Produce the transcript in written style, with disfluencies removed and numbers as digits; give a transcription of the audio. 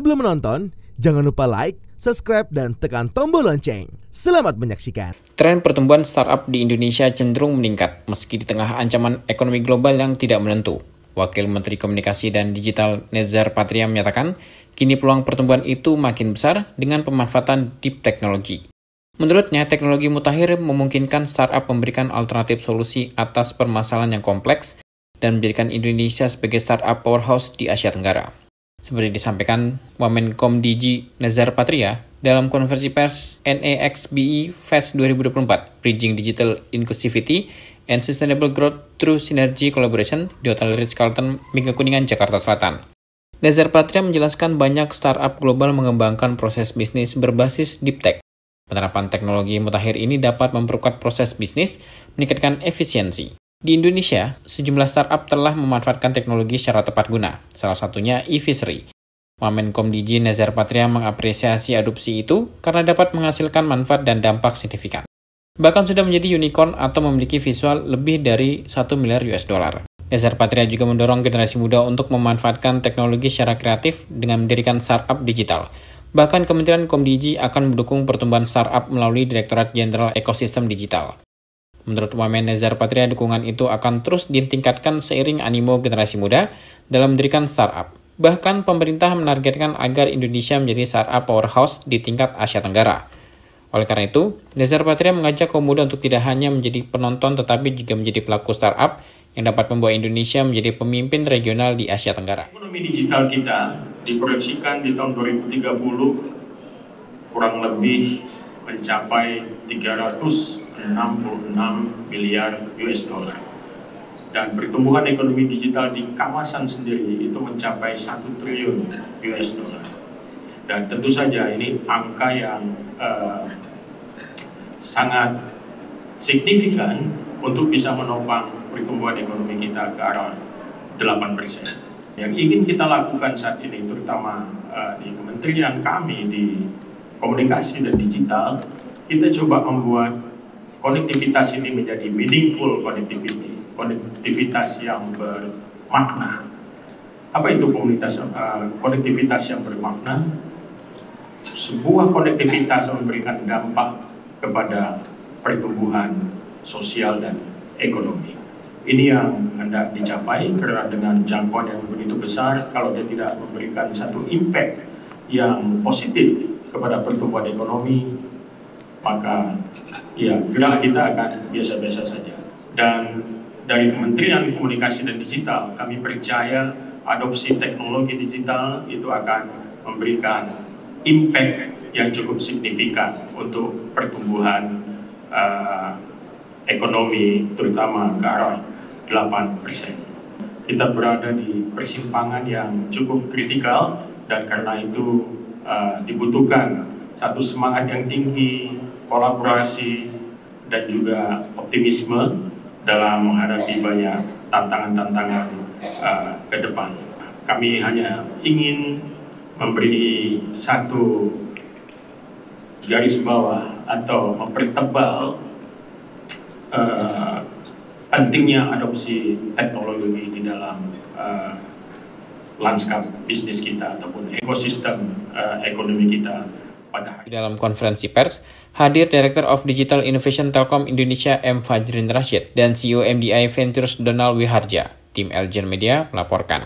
Sebelum menonton, jangan lupa like, subscribe, dan tekan tombol lonceng. Selamat menyaksikan. Tren pertumbuhan startup di Indonesia cenderung meningkat meski di tengah ancaman ekonomi global yang tidak menentu. Wakil Menteri Komunikasi dan Digital Nezar Patria menyatakan, kini peluang pertumbuhan itu makin besar dengan pemanfaatan deep technology. Menurutnya, teknologi mutakhir memungkinkan startup memberikan alternatif solusi atas permasalahan yang kompleks dan menjadikan Indonesia sebagai startup powerhouse di Asia Tenggara. Seperti disampaikan Wamenkom DG Nezar Patria dalam konferensi pers NEXBI Fest 2024, Bridging Digital Inclusivity and Sustainable Growth Through Synergy Collaboration di Hotel Ritz-Carlton, Mega Kuningan, Jakarta Selatan. Nezar Patria menjelaskan banyak startup global mengembangkan proses bisnis berbasis deep tech. Penerapan teknologi mutakhir ini dapat memperkuat proses bisnis, meningkatkan efisiensi. Di Indonesia, sejumlah startup telah memanfaatkan teknologi secara tepat guna, salah satunya e-Fishery. Wamenkom DG Nezar Patria mengapresiasi adopsi itu karena dapat menghasilkan manfaat dan dampak signifikan. Bahkan sudah menjadi unicorn atau memiliki visual lebih dari 1 miliar US dollar. Nezar Patria juga mendorong generasi muda untuk memanfaatkan teknologi secara kreatif dengan mendirikan startup digital. Bahkan Kementerian Komdigi akan mendukung pertumbuhan startup melalui Direktorat Jenderal Ekosistem Digital. Menurut Wamen Nezar Patria, dukungan itu akan terus ditingkatkan seiring animo generasi muda dalam mendirikan startup. Bahkan pemerintah menargetkan agar Indonesia menjadi startup powerhouse di tingkat Asia Tenggara. Oleh karena itu, Nezar Patria mengajak kaum muda untuk tidak hanya menjadi penonton tetapi juga menjadi pelaku startup yang dapat membawa Indonesia menjadi pemimpin regional di Asia Tenggara. Ekonomi digital kita diproyeksikan di tahun 2030 kurang lebih mencapai 366 miliar US dollar. Dan pertumbuhan ekonomi digital di kawasan sendiri itu mencapai 1 triliun US dollar. Dan tentu saja ini angka yang sangat signifikan untuk bisa menopang pertumbuhan ekonomi kita ke arah 8%. Yang ingin kita lakukan saat ini, terutama di kementerian kami di komunikasi dan digital, kita coba membuat konektivitas ini menjadi meaningful connectivity, konektivitas yang bermakna. Apa itu konektivitas yang bermakna? Sebuah konektivitas memberikan dampak kepada pertumbuhan sosial dan ekonomi. Ini yang hendak dicapai karena dengan jangkauan yang begitu besar, kalau dia tidak memberikan satu impact yang positif kepada pertumbuhan ekonomi, maka ya gerak kita akan biasa-biasa saja. Dan dari Kementerian Komunikasi dan Digital, kami percaya adopsi teknologi digital itu akan memberikan impact yang cukup signifikan untuk pertumbuhan ekonomi, terutama ke arah 8%. Kita berada di persimpangan yang cukup kritikal dan karena itu dibutuhkan satu semangat yang tinggi, kolaborasi, dan juga optimisme dalam menghadapi banyak tantangan-tantangan ke depan. Kami hanya ingin memberi satu garis bawah atau mempertebal pentingnya adopsi teknologi di dalam lanskap bisnis kita ataupun ekosistem ekonomi kita pada hari. Di dalam konferensi pers, hadir Director of Digital Innovation Telkom Indonesia M. Fajrin Rashid dan CEO MDI Ventures Donald Wiharja. Tim Elgen Media melaporkan.